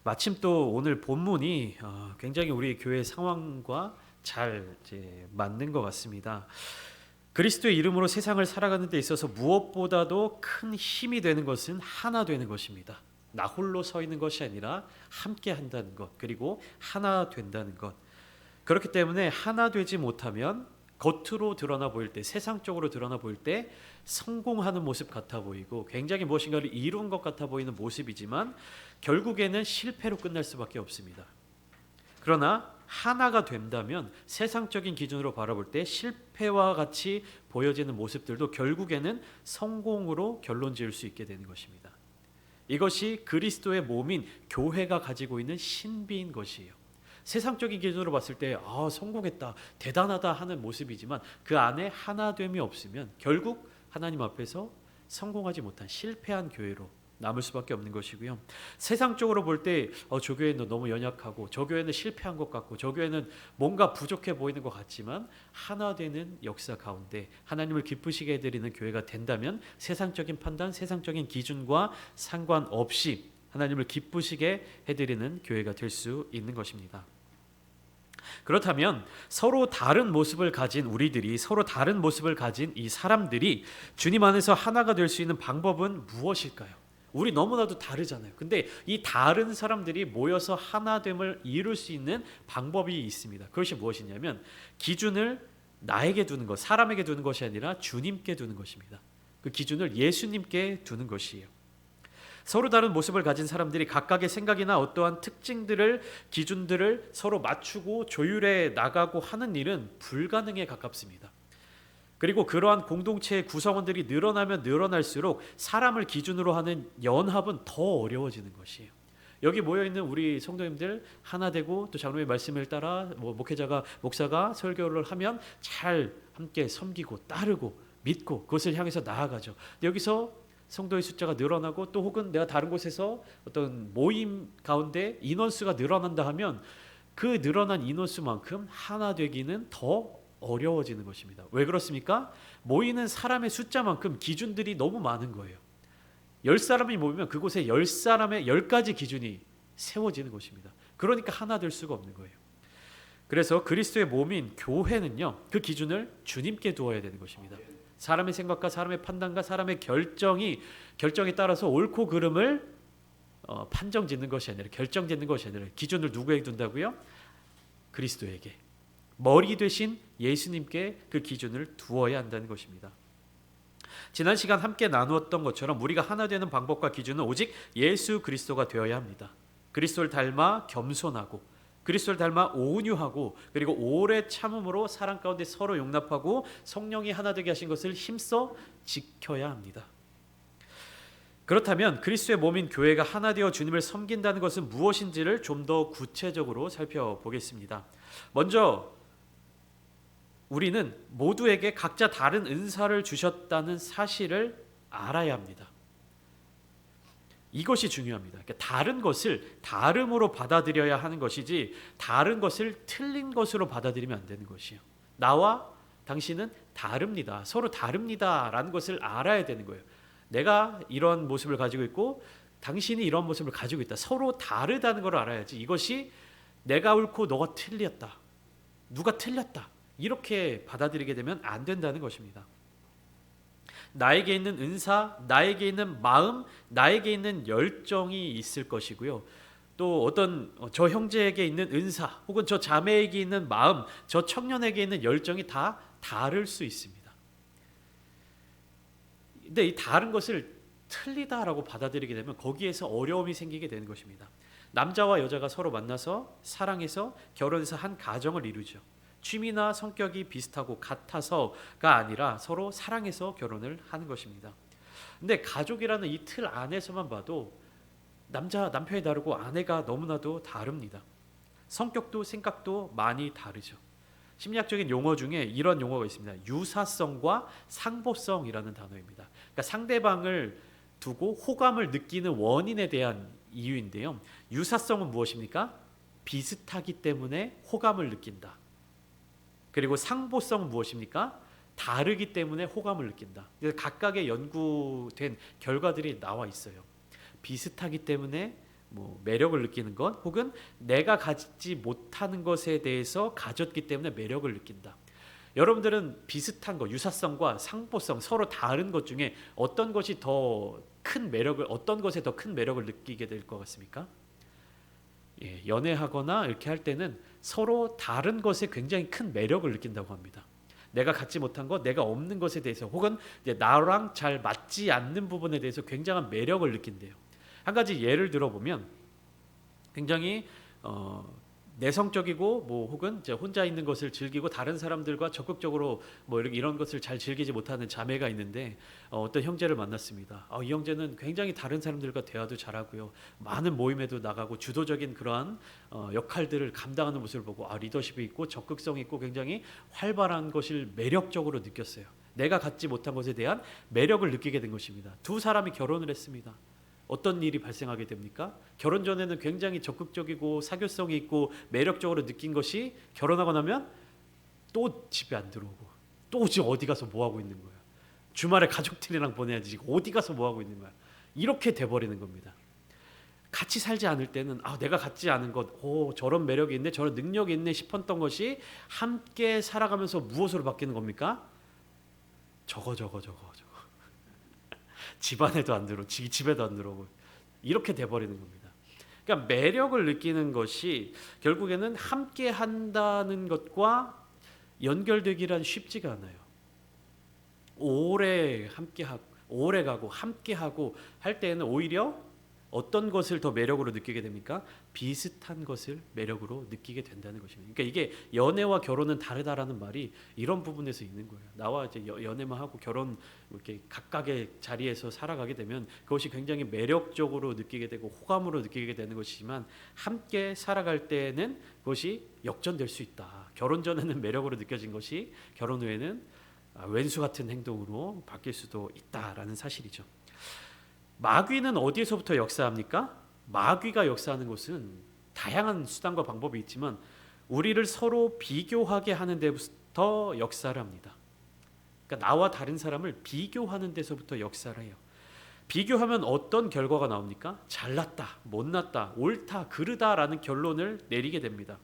마침 또 오늘 본문이 굉장히 우리 교회 상황과 잘 맞는 것 같습니다. 그리스도의 이름으로 세상을 살아가는 데 있어서 무엇보다도 큰 힘이 되는 것은 하나 되는 것입니다. 나 홀로 서 있는 것이 아니라 함께 한다는 것, 그리고 하나 된다는 것. 그렇기 때문에 하나 되지 못하면 겉으로 드러나 보일 때, 세상적으로 드러나 보일 때 성공하는 모습 같아 보이고 굉장히 무엇인가를 이룬 것 같아 보이는 모습이지만 결국에는 실패로 끝날 수밖에 없습니다. 그러나 하나가 된다면 세상적인 기준으로 바라볼 때 실패와 같이 보여지는 모습들도 결국에는 성공으로 결론 지을 수 있게 되는 것입니다. 이것이 그리스도의 몸인 교회가 가지고 있는 신비인 것이에요. 세상적인 기준으로 봤을 때 성공했다, 대단하다 하는 모습이지만 그 안에 하나됨이 없으면 결국 하나님 앞에서 성공하지 못한 실패한 교회로 남을 수밖에 없는 것이고요. 세상적으로 볼 때 저 교회는 너무 연약하고 저 교회는 실패한 것 같고 저 교회는 뭔가 부족해 보이는 것 같지만 하나 되는 역사 가운데 하나님을 기쁘시게 해드리는 교회가 된다면 세상적인 판단, 세상적인 기준과 상관없이 하나님을 기쁘시게 해드리는 교회가 될 수 있는 것입니다. 그렇다면 서로 다른 모습을 가진 우리들이, 서로 다른 모습을 가진 이 사람들이 주님 안에서 하나가 될 수 있는 방법은 무엇일까요? 우리 너무나도 다르잖아요. 근데 이 다른 사람들이 모여서 하나됨을 이룰 수 있는 방법이 있습니다. 그것이 무엇이냐면 기준을 나에게 두는 것, 사람에게 두는 것이 아니라 주님께 두는 것입니다. 그 기준을 예수님께 두는 것이에요. 서로 다른 모습을 가진 사람들이 각각의 생각이나 어떠한 특징들을, 기준들을 서로 맞추고 조율해 나가고 하는 일은 불가능에 가깝습니다. 그리고 그러한 공동체의 구성원들이 늘어나면 늘어날수록 사람을 기준으로 하는 연합은 더 어려워지는 것이에요. 여기 모여있는 우리 성도님들 하나 되고 또 장로의 말씀을 따라 목사가 설교를 하면 잘 함께 섬기고 따르고 믿고 그것을 향해서 나아가죠. 여기서 성도의 숫자가 늘어나고 또 혹은 내가 다른 곳에서 어떤 모임 가운데 인원수가 늘어난다 하면 그 늘어난 인원수만큼 하나 되기는 더 어려워지는 것입니다. 왜 그렇습니까? 모이는 사람의 숫자만큼 기준들이 너무 많은 거예요. 10사람이 모이면 그곳에 10사람의 10가지 기준이 세워지는 것입니다. 그러니까 하나 될 수가 없는 거예요. 그래서 그리스도의 몸인 교회는요, 그 기준을 주님께 두어야 되는 것입니다. 사람의 생각과 사람의 판단과 사람의 결정에 따라서 옳고 그름을 판정짓는 것이 아니라, 결정짓는 것이 아니라 기준을 누구에게 둔다고요? 그리스도에게, 머리 되신 예수님께 그 기준을 두어야 한다는 것입니다. 지난 시간 함께 나누었던 것처럼 우리가 하나 되는 방법과 기준은 오직 예수 그리스도가 되어야 합니다. 그리스도를 닮아 겸손하고, 그리스도를 닮아 온유하고, 그리고 오래 참음으로 사랑 가운데 서로 용납하고 성령이 하나 되게 하신 것을 힘써 지켜야 합니다. 그렇다면 그리스도의 몸인 교회가 하나 되어 주님을 섬긴다는 것은 무엇인지를 좀 더 구체적으로 살펴보겠습니다. 먼저 우리는 모두에게 각자 다른 은사를 주셨다는 사실을 알아야 합니다. 이것이 중요합니다. 그러니까 다른 것을 다름으로 받아들여야 하는 것이지 다른 것을 틀린 것으로 받아들이면 안 되는 것이에요. 나와 당신은 다릅니다. 서로 다릅니다라는 것을 알아야 되는 거예요. 내가 이런 모습을 가지고 있고 당신이 이런 모습을 가지고 있다. 서로 다르다는 걸 알아야지 이것이 내가 옳고 너가 틀렸다, 누가 틀렸다, 이렇게 받아들이게 되면 안 된다는 것입니다. 나에게 있는 은사, 나에게 있는 마음, 나에게 있는 열정이 있을 것이고요. 또 어떤 저 형제에게 있는 은사, 혹은 저 자매에게 있는 마음, 저 청년에게 있는 열정이 다 다를 수 있습니다. 근데 이 다른 것을 틀리다라고 받아들이게 되면 거기에서 어려움이 생기게 되는 것입니다. 남자와 여자가 서로 만나서 사랑해서 결혼해서 한 가정을 이루죠. 취미나 성격이 비슷하고 같아서가 아니라 서로 사랑해서 결혼을 하는 것입니다. 근데 가족이라는 이 틀 안에서만 봐도 남편이 다르고 아내가 너무나도 다릅니다. 성격도 생각도 많이 다르죠. 심리학적인 용어 중에 이런 용어가 있습니다. 유사성과 상보성이라는 단어입니다. 그러니까 상대방을 두고 호감을 느끼는 원인에 대한 이유인데요. 유사성은 무엇입니까? 비슷하기 때문에 호감을 느낀다. 그리고 상보성은 무엇입니까? 다르기 때문에 호감을 느낀다. 각각의 연구된 결과들이 나와 있어요. 비슷하기 때문에 뭐 매력을 느끼는 것, 혹은 내가 가지지 못하는 것에 대해서 가졌기 때문에 매력을 느낀다. 여러분들은 비슷한 거, 유사성과 상보성, 서로 다른 것 중에 어떤 것이 더 큰 매력을, 어떤 것에 더 큰 매력을 느끼게 될 것 같습니까? 예, 연애하거나 이렇게 할 때는 서로 다른 것에 굉장히 큰 매력을 느낀다고 합니다. 내가 갖지 못한 것, 내가 없는 것에 대해서, 혹은 이제 나랑 잘 맞지 않는 부분에 대해서 굉장한 매력을 느낀대요. 한 가지 예를 들어보면 굉장히 내성적이고 뭐 혹은 이제 혼자 있는 것을 즐기고 다른 사람들과 적극적으로 뭐 이런 것을 잘 즐기지 못하는 자매가 있는데 어떤 형제를 만났습니다. 이 형제는 굉장히 다른 사람들과 대화도 잘하고요, 많은 모임에도 나가고 주도적인 그러한 역할들을 감당하는 모습을 보고 리더십이 있고 적극성이 있고 굉장히 활발한 것을 매력적으로 느꼈어요. 내가 갖지 못한 것에 대한 매력을 느끼게 된 것입니다. 두 사람이 결혼을 했습니다. 어떤 일이 발생하게 됩니까? 결혼 전에는 굉장히 적극적이고 사교성이 있고 매력적으로 느낀 것이 결혼하고 나면 또 집에 안 들어오고, 또 지금 어디 가서 뭐 하고 있는 거야? 주말에 가족들이랑 보내야지 어디 가서 뭐 하고 있는 거야? 이렇게 돼버리는 겁니다. 같이 살지 않을 때는 내가 갖지 않은 것, 저런 매력이 있네, 저런 능력이 있네 싶었던 것이 함께 살아가면서 무엇으로 바뀌는 겁니까? 저거 집안에도 안 들어오고 집에도 안 들어오고 이렇게 돼버리는 겁니다. 그러니까 매력을 느끼는 것이 결국에는 함께 한다는 것과 연결되기란 쉽지가 않아요. 오래 가고 함께 하고 할 때에는 오히려 어떤 것을 더 매력으로 느끼게 됩니까? 비슷한 것을 매력으로 느끼게 된다는 것입니다. 그러니까 이게 연애와 결혼은 다르다라는 말이 이런 부분에서 있는 거예요. 나와 이제 연애만 하고 결혼 이렇게 각각의 자리에서 살아가게 되면 그것이 굉장히 매력적으로 느끼게 되고 호감으로 느끼게 되는 것이지만, 함께 살아갈 때에는 그것이 역전될 수 있다. 결혼 전에는 매력으로 느껴진 것이 결혼 후에는 왼수 같은 행동으로 바뀔 수도 있다라는 사실이죠. 마귀는 어디에서부터 역사합니까? 마귀가 역사하는 것은 다양한 수단과 방법이 있지만 우리를 서로 비교하게 하는 데부터 역사를 합니다. 그러니까 나와 다른 사람을 비교하는 데서부터 역사를 해요. 비교하면 어떤 결과가 나옵니까? 잘났다, 못났다, 옳다, 그르다라는 결론을 내리게 됩니다.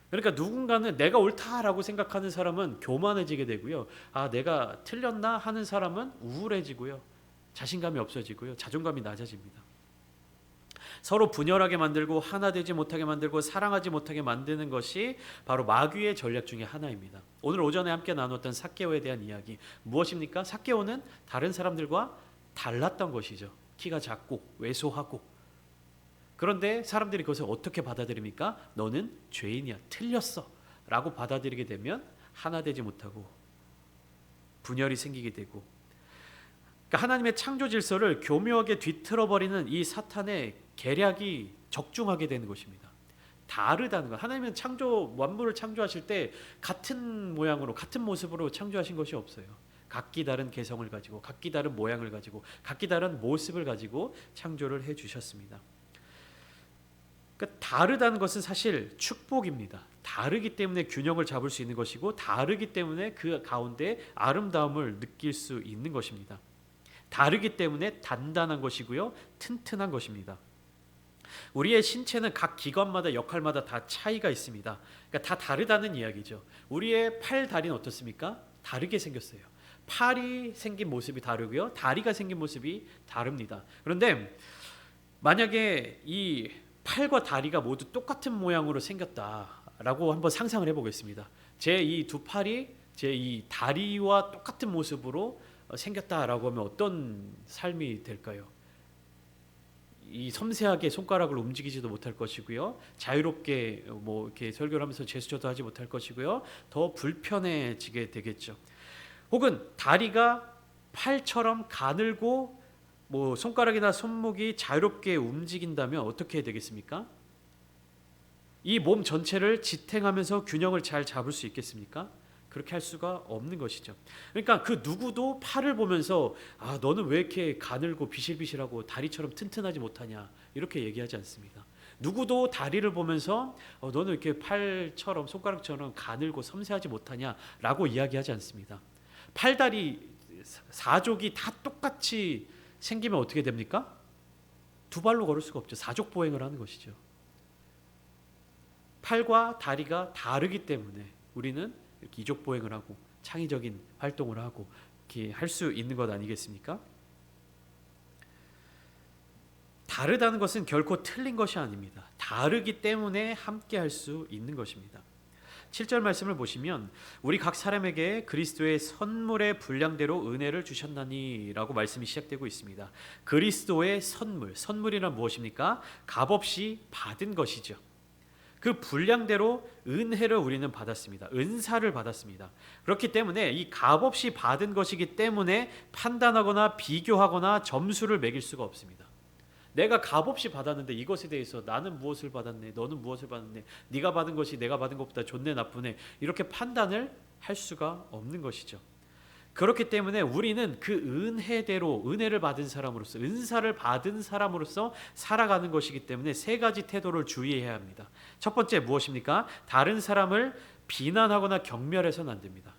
그러니까 누군가는 내가 옳다라고 생각하는 사람은 교만해지게 되고요, 내가 틀렸나 하는 사람은 우울해지고요, 자신감이 없어지고요, 자존감이 낮아집니다. 서로 분열하게 만들고 하나 되지 못하게 만들고 사랑하지 못하게 만드는 것이 바로 마귀의 전략 중에 하나입니다. 오늘 오전에 함께 나눴던 삭개오에 대한 이야기 무엇입니까? 삭개오는 다른 사람들과 달랐던 것이죠. 키가 작고 왜소하고. 그런데 사람들이 그것을 어떻게 받아들입니까? 너는 죄인이야, 틀렸어 라고 받아들이게 되면 하나 되지 못하고 분열이 생기게 되고, 그러니까 하나님의 창조 질서를 교묘하게 뒤틀어버리는 이 사탄의 계략이 적중하게 되는 것입니다. 다르다는 것. 하나님은 만물을 창조하실 때 같은 모양으로 같은 모습으로 창조하신 것이 없어요. 각기 다른 개성을 가지고 각기 다른 모양을 가지고 각기 다른 모습을 가지고 창조를 해주셨습니다. 그러니까 다르다는 것은 사실 축복입니다. 다르기 때문에 균형을 잡을 수 있는 것이고, 다르기 때문에 그 가운데 아름다움을 느낄 수 있는 것입니다. 다르기 때문에 단단한 것이고요, 튼튼한 것입니다. 우리의 신체는 각 기관마다 역할마다 다 차이가 있습니다. 그러니까 다 다르다는 이야기죠. 우리의 팔, 다리는 어떻습니까? 다르게 생겼어요. 팔이 생긴 모습이 다르고요, 다리가 생긴 모습이 다릅니다. 그런데 만약에 이 팔과 다리가 모두 똑같은 모양으로 생겼다라고 한번 상상을 해보겠습니다. 제 이 두 팔이 제 이 다리와 똑같은 모습으로 생겼다라고 하면 어떤 삶이 될까요? 이 섬세하게 손가락을 움직이지도 못할 것이고요, 자유롭게 뭐 이렇게 설교를 하면서 제스처도 하지 못할 것이고요, 더 불편해지게 되겠죠. 혹은 다리가 팔처럼 가늘고 뭐 손가락이나 손목이 자유롭게 움직인다면 어떻게 되겠습니까? 이 몸 전체를 지탱하면서 균형을 잘 잡을 수 있겠습니까? 그렇게 할 수가 없는 것이죠. 그러니까 그 누구도 팔을 보면서 너는 왜 이렇게 가늘고 비실비실하고 다리처럼 튼튼하지 못하냐 이렇게 얘기하지 않습니다. 누구도 다리를 보면서 너는 이렇게 팔처럼 손가락처럼 가늘고 섬세하지 못하냐라고 이야기하지 않습니다. 팔다리 사족이 다 똑같이 생기면 어떻게 됩니까? 두 발로 걸을 수가 없죠. 사족보행을 하는 것이죠. 팔과 다리가 다르기 때문에 우리는 이렇게 이족보행을 하고 창의적인 활동을 하고 이렇게 할 수 있는 것 아니겠습니까? 다르다는 것은 결코 틀린 것이 아닙니다. 다르기 때문에 함께 할 수 있는 것입니다. 7절 말씀을 보시면 우리 각 사람에게 그리스도의 선물의 분량대로 은혜를 주셨나니 라고 말씀이 시작되고 있습니다. 그리스도의 선물, 선물이란 무엇입니까? 값없이 받은 것이죠. 그 분량대로 은혜를 우리는 받았습니다. 은사를 받았습니다. 그렇기 때문에 이 값없이 받은 것이기 때문에 판단하거나 비교하거나 점수를 매길 수가 없습니다. 내가 값없이 받았는데 이것에 대해서 나는 무엇을 받았네, 너는 무엇을 받았네, 네가 받은 것이 내가 받은 것보다 좋네 나쁘네, 이렇게 판단을 할 수가 없는 것이죠. 그렇기 때문에 우리는 그 은혜대로, 은혜를 받은 사람으로서, 은사를 받은 사람으로서 살아가는 것이기 때문에 세 가지 태도를 주의해야 합니다. 첫 번째 무엇입니까? 다른 사람을 비난하거나 경멸해서는 안 됩니다.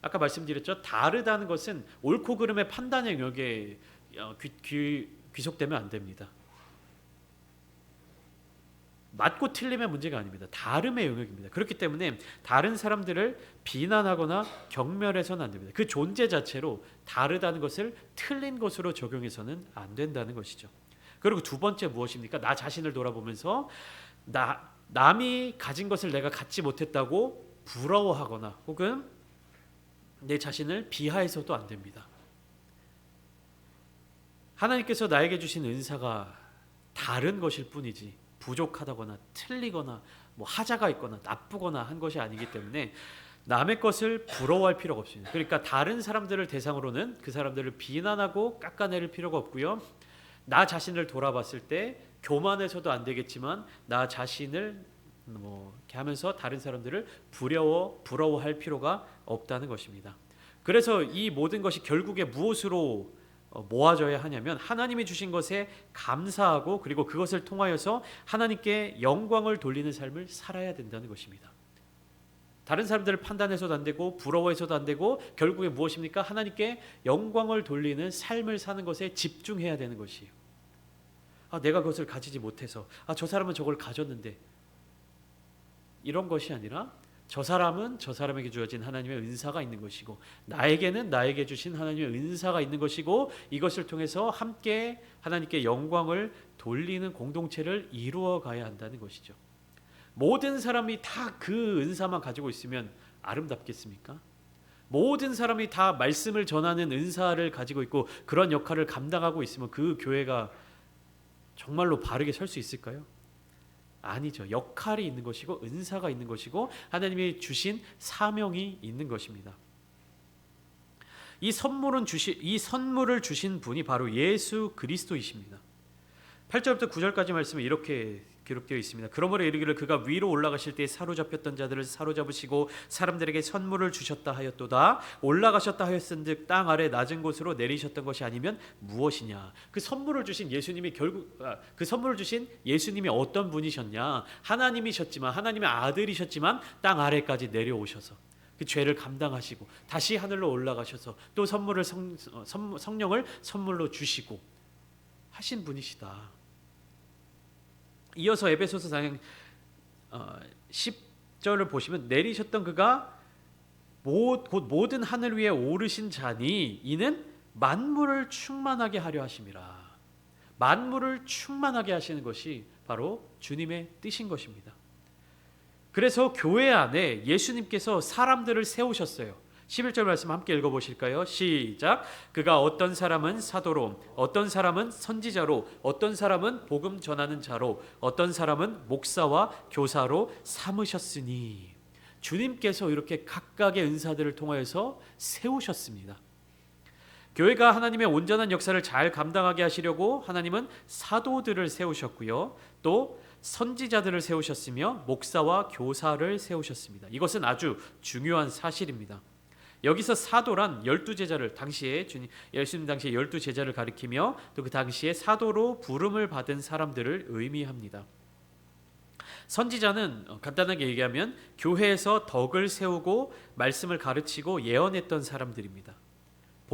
아까 말씀드렸죠. 다르다는 것은 옳고 그름의 판단의 영역에 귀속되면 안 됩니다. 맞고 틀림의 문제가 아닙니다. 다름의 영역입니다. 그렇기 때문에 다른 사람들을 비난하거나 경멸해서는 안 됩니다. 그 존재 자체로 다르다는 것을 틀린 것으로 적용해서는 안 된다는 것이죠. 그리고 두 번째 무엇입니까? 나 자신을 돌아보면서 남이 가진 것을 내가 갖지 못했다고 부러워하거나 혹은 내 자신을 비하해서도 안 됩니다. 하나님께서 나에게 주신 은사가 다른 것일 뿐이지 부족하다거나 틀리거나 뭐 하자가 있거나 나쁘거나 한 것이 아니기 때문에 남의 것을 부러워할 필요가 없습니다. 그러니까 다른 사람들을 대상으로는 그 사람들을 비난하고 깎아내릴 필요가 없고요. 나 자신을 돌아봤을 때 교만해서도 안 되겠지만 나 자신을 이렇게 하면서 다른 사람들을 부러워할 필요가 없다는 것입니다. 그래서 이 모든 것이 결국에 무엇으로 모아져야 하냐면 하나님이 주신 것에 감사하고 그리고 그것을 통하여서 하나님께 영광을 돌리는 삶을 살아야 된다는 것입니다. 다른 사람들을 판단해서도 안 되고 부러워해서도 안 되고 결국에 무엇입니까? 하나님께 영광을 돌리는 삶을 사는 것에 집중해야 되는 것이에요. 내가 그것을 가지지 못해서 저 사람은 저걸 가졌는데 이런 것이 아니라 저 사람은 저 사람에게 주어진 하나님의 은사가 있는 것이고 나에게는 나에게 주신 하나님의 은사가 있는 것이고 이것을 통해서 함께 하나님께 영광을 돌리는 공동체를 이루어 가야 한다는 것이죠. 모든 사람이 다 그 은사만 가지고 있으면 아름답겠습니까? 모든 사람이 다 말씀을 전하는 은사를 가지고 있고 그런 역할을 감당하고 있으면 그 교회가 정말로 바르게 설 수 있을까요? 아니죠. 역할이 있는 것이고 은사가 있는 것이고 하나님이 주신 사명이 있는 것입니다. 이 선물을 주신 분이 바로 예수 그리스도이십니다. 8절부터 9절까지 말씀은 이렇게 기록되어 있습니다. 그러므로 이르기를 그가 위로 올라가실 때 사로잡혔던 자들을 사로잡으시고 사람들에게 선물을 주셨다 하였도다. 올라가셨다 하였은즉 땅 아래 낮은 곳으로 내리셨던 것이 아니면 무엇이냐. 그 선물을 주신 예수님이 그 선물을 주신 예수님이 어떤 분이셨냐. 하나님이셨지만 하나님의 아들이셨지만 땅 아래까지 내려오셔서 그 죄를 감당하시고 다시 하늘로 올라가셔서 또 성령을 선물로 주시고 하신 분이시다. 이어서 에베소서 4장 10절을 보시면 내리셨던 그가 곧 모든 하늘 위에 오르신 자니 이는 만물을 충만하게 하려 하심이라. 만물을 충만하게 하시는 것이 바로 주님의 뜻인 것입니다. 그래서 교회 안에 예수님께서 사람들을 세우셨어요. 11절 말씀 함께 읽어보실까요? 시작. 그가 어떤 사람은 사도로, 어떤 사람은 선지자로, 어떤 사람은 복음 전하는 자로, 어떤 사람은 목사와 교사로 삼으셨으니. 주님께서 이렇게 각각의 은사들을 통하여서 세우셨습니다. 교회가 하나님의 온전한 역사를 잘 감당하게 하시려고 하나님은 사도들을 세우셨고요. 또 선지자들을 세우셨으며 목사와 교사를 세우셨습니다. 이것은 아주 중요한 사실입니다. 여기서 사도란 12제자를 당시에 예수님 당시에 12제자를 가리키며 또 그 당시에 사도로 부름을 받은 사람들을 의미합니다. 선지자는 간단하게 얘기하면 교회에서 덕을 세우고 말씀을 가르치고 예언했던 사람들입니다.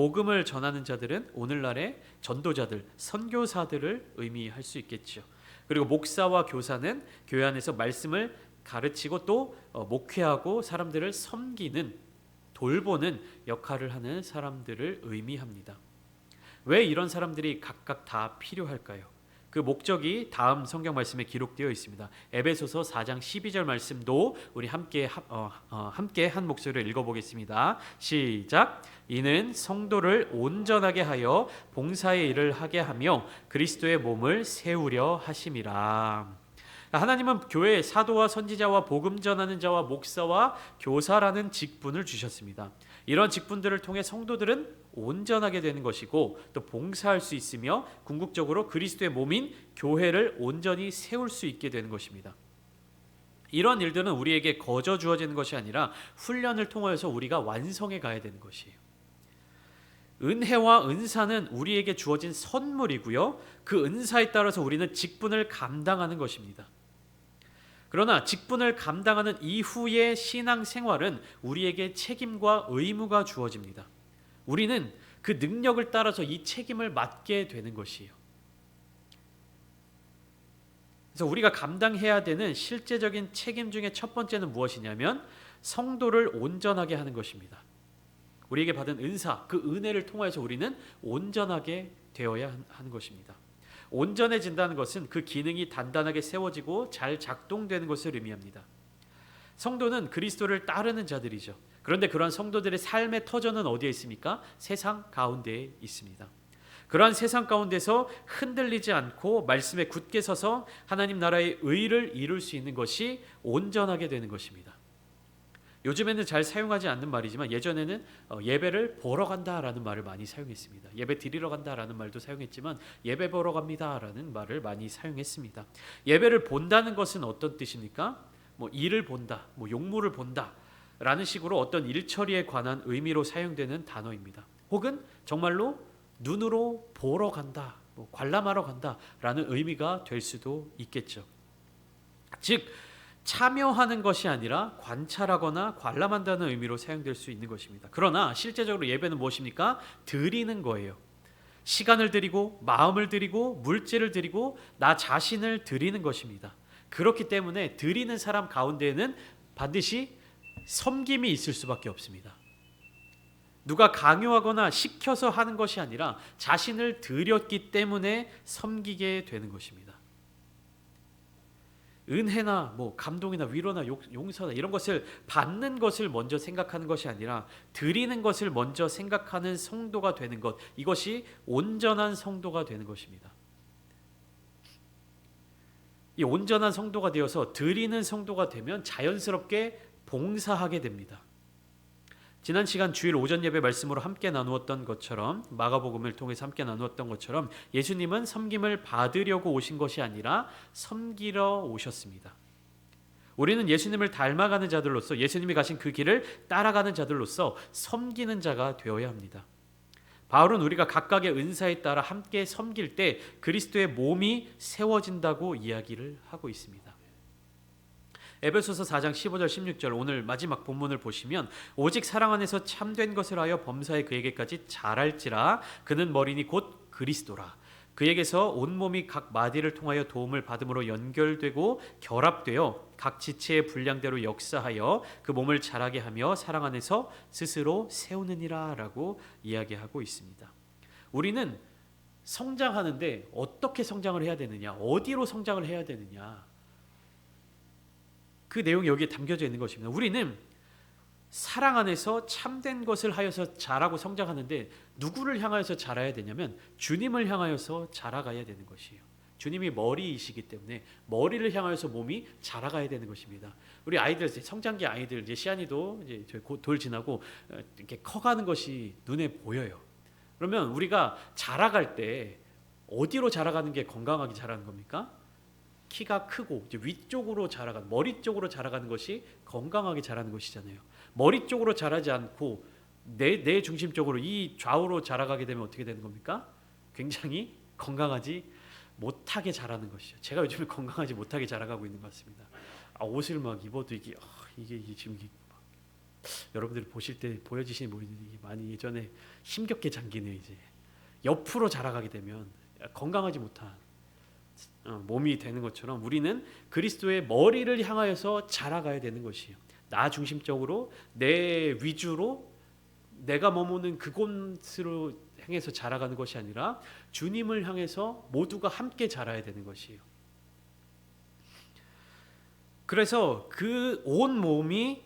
복음을 전하는 자들은 오늘날의 전도자들, 선교사들을 의미할 수 있겠죠. 그리고 목사와 교사는 교회 안에서 말씀을 가르치고 또 목회하고 사람들을 섬기는, 돌보는 역할을 하는 사람들을 의미합니다. 왜 이런 사람들이 각각 다 필요할까요? 그 목적이 다음 성경 말씀에 기록되어 있습니다. 에베소서 4장 12절 말씀도 우리 함께 한 목소리로 읽어보겠습니다. 시작. 이는 성도를 온전하게 하여 봉사의 일을 하게 하며 그리스도의 몸을 세우려 하심이라. 하나님은 교회에 사도와 선지자와 복음 전하는 자와 목사와 교사라는 직분을 주셨습니다. 이런 직분들을 통해 성도들은 온전하게 되는 것이고 또 봉사할 수 있으며 궁극적으로 그리스도의 몸인 교회를 온전히 세울 수 있게 되는 것입니다. 이런 일들은 우리에게 거저 주어지는 것이 아니라 훈련을 통하여서 우리가 완성해 가야 되는 것이에요. 은혜와 은사는 우리에게 주어진 선물이고요. 그 은사에 따라서 우리는 직분을 감당하는 것입니다. 그러나 직분을 감당하는 이후의 신앙생활은 우리에게 책임과 의무가 주어집니다. 우리는 그 능력을 따라서 이 책임을 맡게 되는 것이에요. 그래서 우리가 감당해야 되는 실제적인 책임 중에 첫 번째는 무엇이냐면 성도를 온전하게 하는 것입니다. 우리에게 받은 은사, 그 은혜를 통해서 우리는 온전하게 되어야 하는 것입니다. 온전해진다는 것은 그 기능이 단단하게 세워지고 잘 작동되는 것을 의미합니다. 성도는 그리스도를 따르는 자들이죠. 그런데 그러한 성도들의 삶의 터전은 어디에 있습니까? 세상 가운데에 있습니다. 그러한 세상 가운데서 흔들리지 않고 말씀에 굳게 서서 하나님 나라의 의를 이룰 수 있는 것이 온전하게 되는 것입니다. 요즘에는 잘 사용하지 않는 말이지만 예전에는 예배를 보러 간다라는 말을 많이 사용했습니다. 예배 드리러 간다라는 말도 사용했지만 예배 보러 갑니다라는 말을 많이 사용했습니다. 예배를 본다는 것은 어떤 뜻입니까? 일을 본다, 용물을 본다라는 식으로 어떤 일처리에 관한 의미로 사용되는 단어입니다. 혹은 정말로 눈으로 보러 간다, 관람하러 간다라는 의미가 될 수도 있겠죠. 즉 참여하는 것이 아니라 관찰하거나 관람한다는 의미로 사용될 수 있는 것입니다. 그러나 실제적으로 예배는 무엇입니까? 드리는 거예요. 시간을 드리고 마음을 드리고 물질을 드리고 나 자신을 드리는 것입니다. 그렇기 때문에 드리는 사람 가운데에는 반드시 섬김이 있을 수밖에 없습니다. 누가 강요하거나 시켜서 하는 것이 아니라 자신을 드렸기 때문에 섬기게 되는 것입니다. 은혜나 감동이나 위로나 용서나 이런 것을 받는 것을 먼저 생각하는 것이 아니라 드리는 것을 먼저 생각하는 성도가 되는 것, 이것이 온전한 성도가 되는 것입니다. 이 온전한 성도가 되어서 드리는 성도가 되면 자연스럽게 봉사하게 됩니다. 지난 시간 주일 오전 예배 말씀으로 함께 나누었던 것처럼, 마가복음을 통해서 함께 나누었던 것처럼 예수님은 섬김을 받으려고 오신 것이 아니라 섬기러 오셨습니다. 우리는 예수님을 닮아가는 자들로서, 예수님이 가신 그 길을 따라가는 자들로서 섬기는 자가 되어야 합니다. 바울은 우리가 각각의 은사에 따라 함께 섬길 때 그리스도의 몸이 세워진다고 이야기를 하고 있습니다. 에베소서 4장 15절 16절 오늘 마지막 본문을 보시면 오직 사랑 안에서 참된 것을 하여 범사에 그에게까지 자랄지라 그는 머리니 곧 그리스도라. 그에게서 온몸이 각 마디를 통하여 도움을 받음으로 연결되고 결합되어 각 지체의 분량대로 역사하여 그 몸을 자라게 하며 사랑 안에서 스스로 세우느니라 라고 이야기하고 있습니다. 우리는 성장하는데 어떻게 성장을 해야 되느냐, 어디로 성장을 해야 되느냐, 그 내용이 여기에 담겨져 있는 것입니다. 우리는 사랑 안에서 참된 것을 하여서 자라고 성장하는데 누구를 향하여서 자라야 되냐면 주님을 향하여서 자라가야 되는 것이에요. 주님이 머리이시기 때문에 머리를 향하여서 몸이 자라가야 되는 것입니다. 우리 아이들, 성장기 아이들, 이제 시안이도 이제 돌 지나고 이렇게 커가는 것이 눈에 보여요. 그러면 우리가 자라갈 때 어디로 자라가는 게 건강하게 자라는 겁니까? 키가 크고 이제 위쪽으로 자라가는, 머리 쪽으로 자라가는 것이 건강하게 자라는 것이잖아요. 머리 쪽으로 자라지 않고 내 중심적으로 이 좌우로 자라가게 되면 어떻게 되는 겁니까? 굉장히 건강하지 못하게 자라는 것이죠. 제가 요즘에 건강하지 못하게 자라가고 있는 것 같습니다. 옷을 막 입어도 이게 지금 여러분들이 보실 때 보여지시는 모습이 많이 예전에 힘겹게 잠기네. 이제 옆으로 자라가게 되면 건강하지 못한 몸이 되는 것처럼 우리는 그리스도의 머리를 향하여서 자라가야 되는 것이에요. 나 중심적으로 내 위주로 내가 머무는 그곳으로 향해서 자라가는 것이 아니라 주님을 향해서 모두가 함께 자라야 되는 것이에요. 그래서 그 온 몸이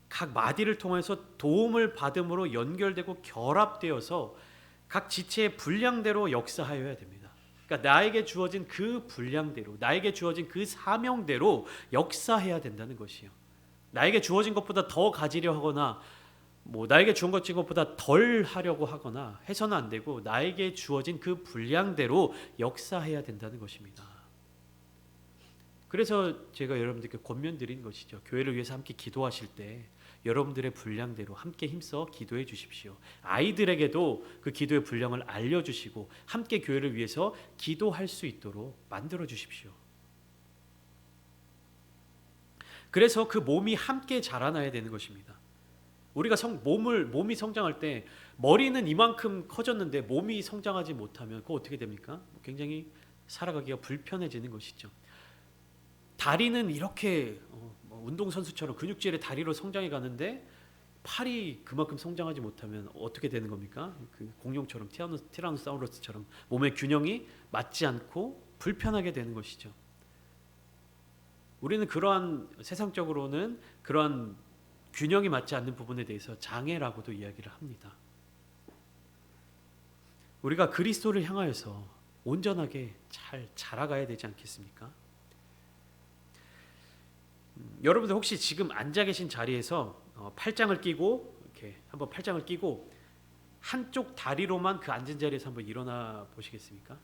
각 마디를 통해서 도움을 받음으로 연결되고 결합되어서 각 지체의 분량대로 역사하여야 됩니다. 그러니까 나에게 주어진 그 분량대로, 나에게 주어진 그 사명대로 역사해야 된다는 것이에요. 나에게 주어진 것보다 더 가지려 하거나 나에게 주어진 것보다 덜 하려고 하거나 해서는 안 되고 나에게 주어진 그 분량대로 역사해야 된다는 것입니다. 그래서 제가 여러분들께 권면드린 것이죠. 교회를 위해서 함께 기도하실 때 여러분들의 분량대로 함께 힘써 기도해 주십시오. 아이들에게도 그 기도의 분량을 알려주시고 함께 교회를 위해서 기도할 수 있도록 만들어 주십시오. 그래서 그 몸이 함께 자라나야 되는 것입니다. 우리가 몸이 성장할 때 머리는 이만큼 커졌는데 몸이 성장하지 못하면 그거 어떻게 됩니까? 굉장히 살아가기가 불편해지는 것이죠. 다리는 이렇게 운동선수처럼 근육질의 다리로 성장해 가는데 팔이 그만큼 성장하지 못하면 어떻게 되는 겁니까? 그 공룡처럼 티라노사우루스처럼 몸의 균형이 맞지 않고 불편하게 되는 것이죠. 우리는 그러한 세상적으로는 그러한 균형이 맞지 않는 부분에 대해서 장애라고도 이야기를 합니다. 우리가 그리스도를 향하여서 온전하게 잘 자라가야 되지 않겠습니까? 여러분들 혹시 지금 앉아 계신 자리에서 팔짱을 끼고 이렇게 한번 팔짱을 끼고 한쪽 다리로만 그 앉은 자리에서 한번 일어나 보시겠습니까?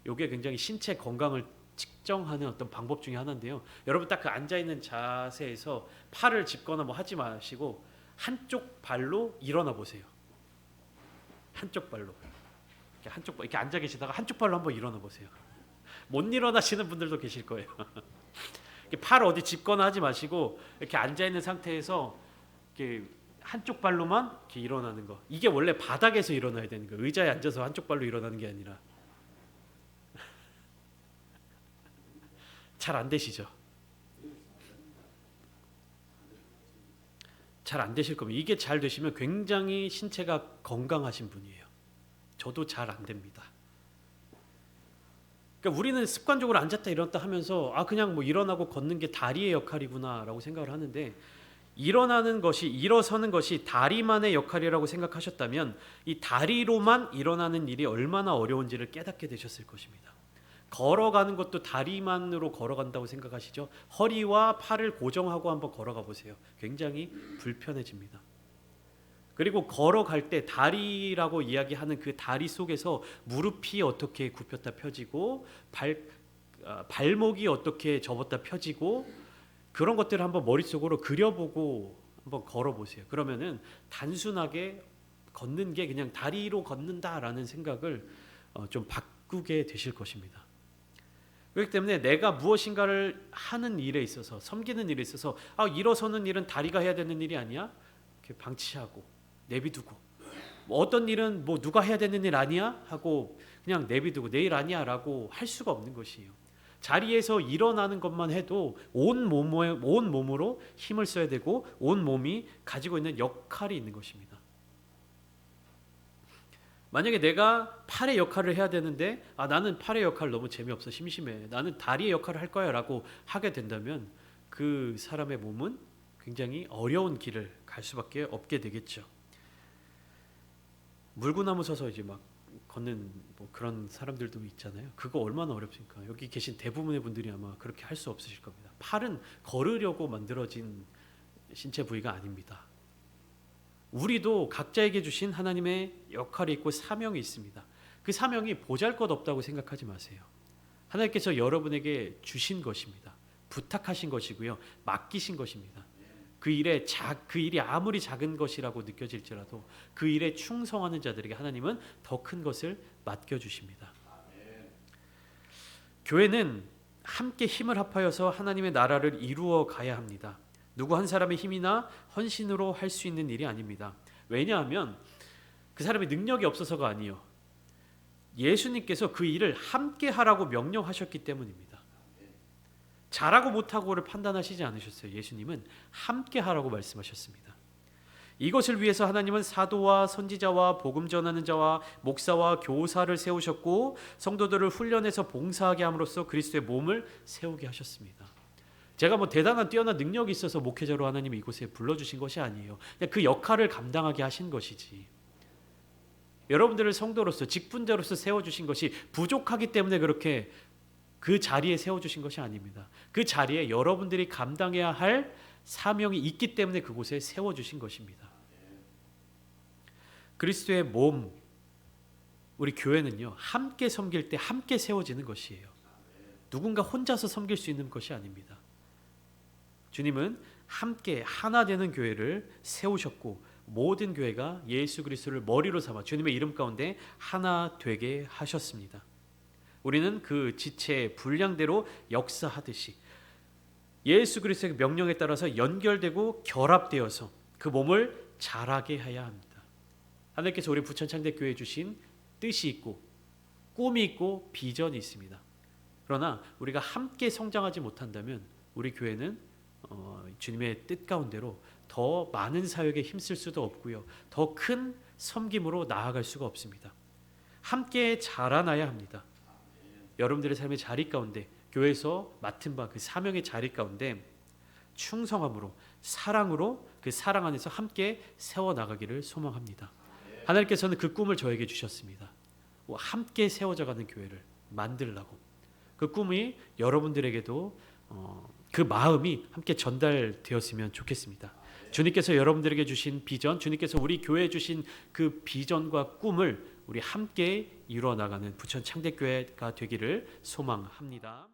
이게 굉장히 신체 건강을 측정하는 어떤 방법 중에 하나인데요. 여러분 딱 그 앉아 있는 자세에서 팔을 짚거나 하지 마시고 한쪽 발로 일어나 보세요. 한쪽 발로 이렇게 앉아 계시다가 한쪽 발로 한번 일어나 보세요. 못 일어나시는 분들도 계실 거예요. 팔 어디 짚거나 하지 마시고 이렇게 앉아 있는 상태에서 이렇게 한쪽 발로만 이렇게 일어나는 거. 이게 원래 바닥에서 일어나야 되는 거예요. 의자에 앉아서 한쪽 발로 일어나는 게 아니라. 잘 안 되시죠? 잘 안 되실 겁니다. 이게 잘 되시면 굉장히 신체가 건강하신 분이에요. 저도 잘 안 됩니다. 그러니까 우리는 습관적으로 앉았다 일어났다 하면서 그냥 일어나고 걷는 게 다리의 역할이구나라고 생각을 하는데 일어서는 것이 다리만의 역할이라고 생각하셨다면 이 다리로만 일어나는 일이 얼마나 어려운지를 깨닫게 되셨을 것입니다. 걸어가는 것도 다리만으로 걸어간다고 생각하시죠? 허리와 팔을 고정하고 한번 걸어가 보세요. 굉장히 불편해집니다. 그리고 걸어갈 때 다리라고 이야기하는 그 다리 속에서 무릎이 어떻게 굽혔다 펴지고 발목이 어떻게 접었다 펴지고 그런 것들을 한번 머릿속으로 그려보고 한번 걸어보세요. 그러면은 단순하게 걷는 게 그냥 다리로 걷는다라는 생각을 좀 바꾸게 되실 것입니다. 그렇기 때문에 내가 무엇인가를 하는 일에 있어서 섬기는 일에 있어서 일어서는 일은 다리가 해야 되는 일이 아니야? 이렇게 방치하고 내비두고 어떤 일은 누가 해야 되는 일 아니야? 하고 그냥 내비두고 내일 아니야 라고 할 수가 없는 것이에요. 자리에서 일어나는 것만 해도 온 몸으로 힘을 써야 되고 온 몸이 가지고 있는 역할이 있는 것입니다. 만약에 내가 팔의 역할을 해야 되는데 나는 팔의 역할 너무 재미없어 심심해 나는 다리의 역할을 할 거야 라고 하게 된다면 그 사람의 몸은 굉장히 어려운 길을 갈 수밖에 없게 되겠죠. 물구나무 서서 이제 막 걷는 그런 사람들도 있잖아요. 그거 얼마나 어렵습니까? 여기 계신 대부분의 분들이 아마 그렇게 할 수 없으실 겁니다. 팔은 걸으려고 만들어진 신체 부위가 아닙니다. 우리도 각자에게 주신 하나님의 역할이 있고 사명이 있습니다. 그 사명이 보잘것없다고 생각하지 마세요. 하나님께서 여러분에게 주신 것입니다. 부탁하신 것이고요. 맡기신 것입니다. 그 일이 아무리 작은 것이라고 느껴질지라도 그 일에 충성하는 자들에게 하나님은 더 큰 것을 맡겨주십니다. 교회는 함께 힘을 합하여서 하나님의 나라를 이루어 가야 합니다. 누구 한 사람의 힘이나 헌신으로 할 수 있는 일이 아닙니다. 왜냐하면 그 사람의 능력이 없어서가 아니요. 예수님께서 그 일을 함께 하라고 명령하셨기 때문입니다. 잘하고 못하고를 판단하시지 않으셨어요. 예수님은 함께 하라고 말씀하셨습니다. 이것을 위해서 하나님은 사도와 선지자와 복음 전하는 자와 목사와 교사를 세우셨고 성도들을 훈련해서 봉사하게 함으로써 그리스도의 몸을 세우게 하셨습니다. 제가 뭐 대단한 뛰어난 능력이 있어서 목회자로 하나님이 이곳에 불러주신 것이 아니에요. 그냥 그 역할을 감당하게 하신 것이지. 여러분들을 성도로서 직분자로서 세워주신 것이 부족하기 때문에 그렇게 그 자리에 세워주신 것이 아닙니다. 그 자리에 여러분들이 감당해야 할 사명이 있기 때문에 그곳에 세워주신 것입니다. 그리스도의 몸, 우리 교회는요, 함께 섬길 때 함께 세워지는 것이에요. 누군가 혼자서 섬길 수 있는 것이 아닙니다. 주님은 함께 하나 되는 교회를 세우셨고 모든 교회가 예수 그리스도를 머리로 삼아 주님의 이름 가운데 하나 되게 하셨습니다. 우리는 그 지체의 분량대로 역사하듯이 예수 그리스도의 명령에 따라서 연결되고 결합되어서 그 몸을 자라게 해야 합니다. 하나님께서 우리 부천창대교회에 주신 뜻이 있고 꿈이 있고 비전이 있습니다. 그러나 우리가 함께 성장하지 못한다면 우리 교회는 주님의 뜻 가운데로 더 많은 사역에 힘쓸 수도 없고요. 더 큰 섬김으로 나아갈 수가 없습니다. 함께 자라나야 합니다. 여러분들의 삶의 자리 가운데 교회에서 맡은 바 그 사명의 자리 가운데 충성함으로 사랑으로 그 사랑 안에서 함께 세워나가기를 소망합니다. 하나님께서는 그 꿈을 저에게 주셨습니다. 함께 세워져가는 교회를 만들라고. 그 꿈이 여러분들에게도 그 마음이 함께 전달되었으면 좋겠습니다. 주님께서 여러분들에게 주신 비전, 주님께서 우리 교회에 주신 그 비전과 꿈을 우리 함께 이루어 나가는 부천 창대교회가 되기를 소망합니다.